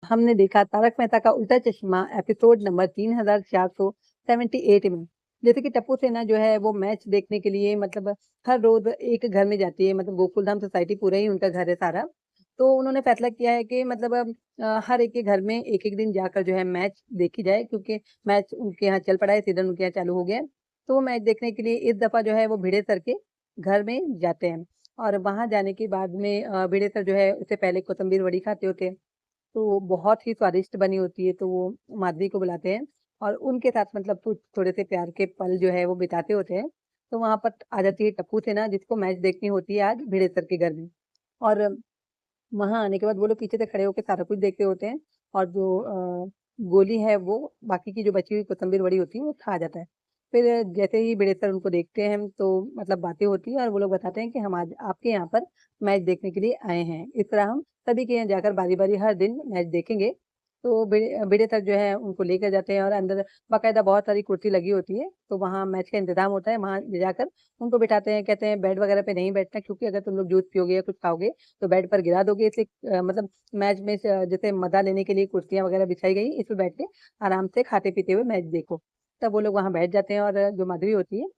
हमने देखा तारक मेहता का उल्टा चश्मा एपिसोड नंबर 3478 में। जैसे कि टप्पू सेना जो है वो मैच देखने के लिए मतलब हर रोज़ एक घर में जाती है, मतलब गोकुलधाम सोसाइटी पूरा ही उनका घर है सारा। तो उन्होंने फैसला किया है कि मतलब हर एक के घर में एक-एक दिन जाकर जो है मैच देखी जाए, क्योंकि मैच उनके यहाँ चल पड़ा है, सीज़न उनके यहाँ चालू हो गया है। तो वो मैच देखने के लिए इस दफ़ा जो है वो भिड़े सर के घर में जाते हैं, और वहाँ जाने के बाद में भिड़े सर जो है उससे पहले कोतंबीर वड़ी खाते होते हैं। तो वो बहुत ही स्वादिष्ट बनी होती है, तो वो माधवी को बुलाते हैं और उनके साथ मतलब कुछ थोड़े से प्यार के पल जो है वो बिताते होते हैं। तो वहाँ पर आ जाती है टप्पू सेना, जिसको मैच देखनी होती है आज भिड़ेसर के घर में। और वहाँ आने के बाद वो लोग पीछे से खड़े होके सारा कुछ देखते होते हैं, और जो गोली है वो बाकी की जो बची हुई कोतंबीर वड़ी होती है वो खा जाता है। फिर जैसे ही भिड़ेसर उनको देखते हैं तो मतलब बातें होती हैं और वो लोग बताते हैं कि हम आज आपके यहाँ पर मैच देखने के लिए आए हैं। इस तरह हम सभी के यहाँ जाकर बारी-बारी हर दिन मैच देखेंगे। तो भिड़ेसर जो है उनको लेकर जाते हैं और अंदर बाकायदा बहुत सारी कुर्सी लगी होती है, तो वहाँ मैच का इंतज़ाम होता है, वहाँ ले जाकर उनको बिठाते हैं, कहते हैं बेड वगैरह पे नहीं बैठना, क्योंकि अगर तुम लोग जूस पियोगे या कुछ खाओगे तो बेड पर गिरा दोगे, इसलिए मतलब मैच में जैसे मज़ा लेने के लिए कुर्सियाँ वगैरह बिछाई गई, इस पे बैठ के आराम से खाते-पीते हुए मैच देखो। तब वो लोग वहाँ बैठ जाते हैं और जो माधवी होती है,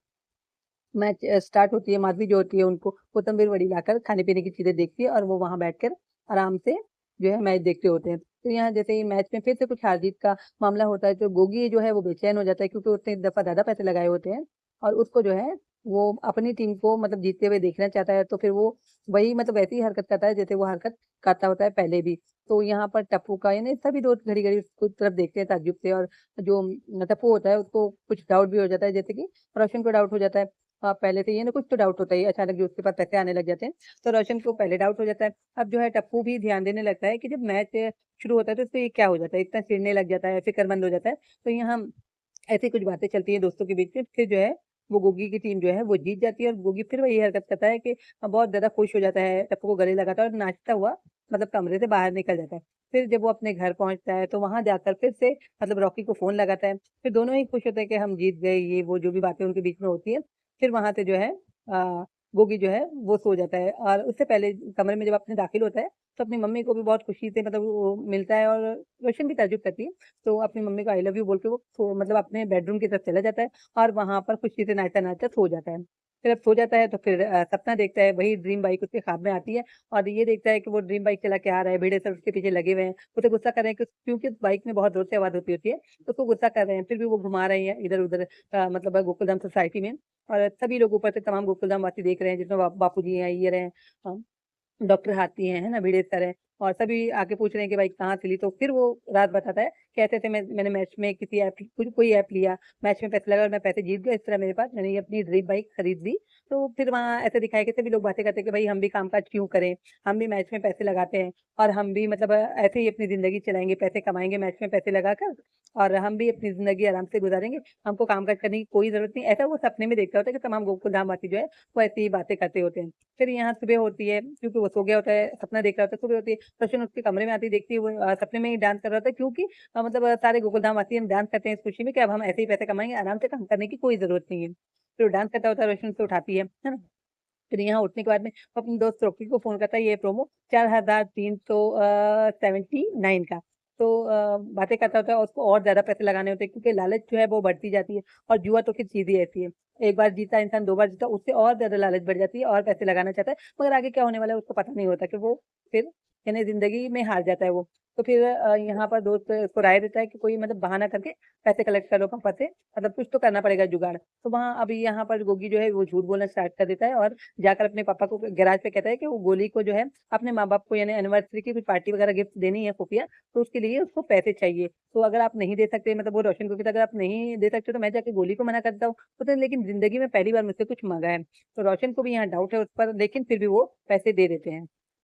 मैच स्टार्ट होती है, माधवी जो होती है उनको कोतंबीर वड़ी लाकर खाने-पीने की चीज़ें देखती है और वो वहाँ बैठकर आराम से जो है मैच देखते होते हैं। तो यहाँ जैसे ही मैच में फिर से कुछ हार-जीत का मामला होता है, तो गोगी जो है वो बेचैन हो जाता है, क्योंकि उसने इस दफ़ा ज़्यादा पैसे लगाए होते हैं और उसको जो है वो अपनी टीम को मतलब जीतते हुए देखना चाहता है, तो फिर वो वही मतलब वैसी ही हरकत करता है जैसे वो हरकत करता होता है पहले भी। तो यहाँ पर टप्पू का यानी सभी दोस्त घड़ी-घड़ी उसकी तरफ देखते हैं ताज्जुब से, और जो टप्पू होता है उसको कुछ डाउट भी हो जाता है, जैसे कि रोशन को डाउट हो जाता है। पहले से ये ना कुछ तो डाउट होता ही है, अचानक जो उसके पास पैसे आने लग जाते हैं, तो रोशन को पहले डाउट हो जाता है। अब जो है टप्पू भी ध्यान देने लगता है कि जब मैच शुरू होता है तो इससे ये क्या हो जाता है, इतना चिढ़ने लग जाता है, फ़िक्रमंद हो जाता है। तो यहाँ ऐसी कुछ बातें चलती हैं दोस्तों के बीच में, फिर जो है वो गोगी की टीम जो है वो जीत जाती है और गोगी फिर वही हरकत करता है कि बहुत ज़्यादा खुश हो जाता है, टप्पू को गले लगाता है और नाचता हुआ मतलब कमरे से बाहर निकल जाता है। फिर जब वो अपने घर पहुँचता है तो वहाँ जाकर फिर से मतलब रॉकी को फ़ोन लगाता है। फिर दोनों ही खुश होते हैं कि हम जीत गए, ये वो जो भी बातें उनके बीच में होती हैं। फिर वहाँ से जो है गोगी जो है वो सो जाता है, और उससे पहले कमरे में जब अपने दाखिल होता है तो अपनी मम्मी को भी बहुत खुशी से मतलब वो मिलता है, और रोशन भी ताज्जुब करती है। तो अपनी मम्मी को आई लव यू बोल के वो सो मतलब अपने बेडरूम की तरफ चला जाता है और वहाँ पर खुशी से नाचता-नाचता सो जाता है। फिर अब सो जाता है तो फिर सपना देखता है, वही ड्रीम बाइक उसके ख्वाब में आती है और ये देखता है कि वो ड्रीम बाइक चला के आ रहा है, भिड़े सर उसके पीछे लगे हुए हैं। उसे गुस्सा कर रहे हैं कि क्योंकि उस बाइक में बहुत ज़ोर से आवाज़ होती है, तो उसको गुस्सा कर रहे हैं। फिर भी वो घुमा रहे हैं इधर-उधर मतलब गोकुलधाम सोसाइटी में, और सभी लोग ऊपर से तमाम गोकुलधाम वासी देख रहे हैं, जिसमें बापूजी हैं, ये रहे अ, डॉक्टर हाथी हैं, है ना? भिड़े सर हैं, और सभी आके पूछ रहे हैं कि भाई कहाँ से ली? तो फिर वो राज़ बताता है कि ऐसे-ऐसे मैंने मैच में किसी ऐप कोई ऐप लिया, मैच में पैसे लगा और मैं पैसे जीत गया, इस तरह मेरे पास मैंने ये अपनी ड्रीम बाइक खरीद ली। तो फिर वहाँ ऐसे दिखाया कि सभी लोग बातें करते हैं कि भाई हम भी काम-काज क्यों करें? हम भी मैच में पैसे लगाते हैं और हम भी मतलब ऐसे ही अपनी ज़िंदगी चलाएँगे, पैसे कमाएँगे मैच में पैसे लगाकर, और हम भी अपनी ज़िंदगी आराम से गुज़ारेंगे, हमको काम-काज करने की कोई ज़रूरत नहीं। ऐसा वो सपने में देखता होता है कि तमाम गोकुलधाम वासी जो है, वो ऐसी ही बातें करते होते हैं। फिर यहाँ सुबह होती है, क्योंकि वो सो गया होता है, सपना देख रहा होता है, सुबह होती है, रोशन उसके कमरे में आती है, देखती है वो सपने में ही डांस कर रहा होता है, क्योंकि मतलब सारे गोकुलधाम वासी हम डांस करते हैं इस खुशी में कि अब हम ऐसे ही पैसे कमाएँगे, आराम से काम करने की कोई ज़रूरत नहीं है। फिर वो डांस करता होता है, रोशन उसे उठाती है ना? फिर यहाँ उठने के बाद में वो अपने दोस्त रॉकी को फ़ोन करता है, ये प्रोमो 4379 का। तो बातें करता होता है और उसको और ज़्यादा पैसे लगाने होते हैं, क्योंकि लालच जो है वो बढ़ती जाती है, और जुआ तो फिर चीज़ ही ऐसी है। एक बार जीता इंसान 2 बार जीता, उससे और ज़्यादा लालच बढ़ जाती है और पैसे लगाना चाहता है, मगर आगे क्या होने वाला है उसको पता नहीं होता कि वो फिर यानी ज़िंदगी में हार जाता है वो। तो फिर यहाँ पर दोस्त उसको राय देता है कि कोई मतलब बहाना करके पैसे कलेक्ट कर लो पापा से, मतलब कुछ तो करना पड़ेगा जुगाड़। तो वहाँ अभी यहाँ पर गोगी जो है वो झूठ बोलना स्टार्ट कर देता है और जाकर अपने पापा को गैराज पे कहता है कि वो गोली को जो है अपने माँ-बाप को यानी एनिवर्सरी की कुछ पार्टी वगैरह गिफ्ट देनी है खुफिया, तो उसके लिए उसको पैसे चाहिए। तो अगर आप नहीं दे सकते, मतलब वो रोशन को भी अगर आप नहीं दे सकते तो मैं जाके गोली को मना करता हूँ। बोलता है लेकिन ज़िंदगी में पहली बार मुझसे कुछ माँगा है। तो रोशन को भी यहाँ डाउट है उस पर, लेकिन फिर भी वो पैसे दे देते हैं।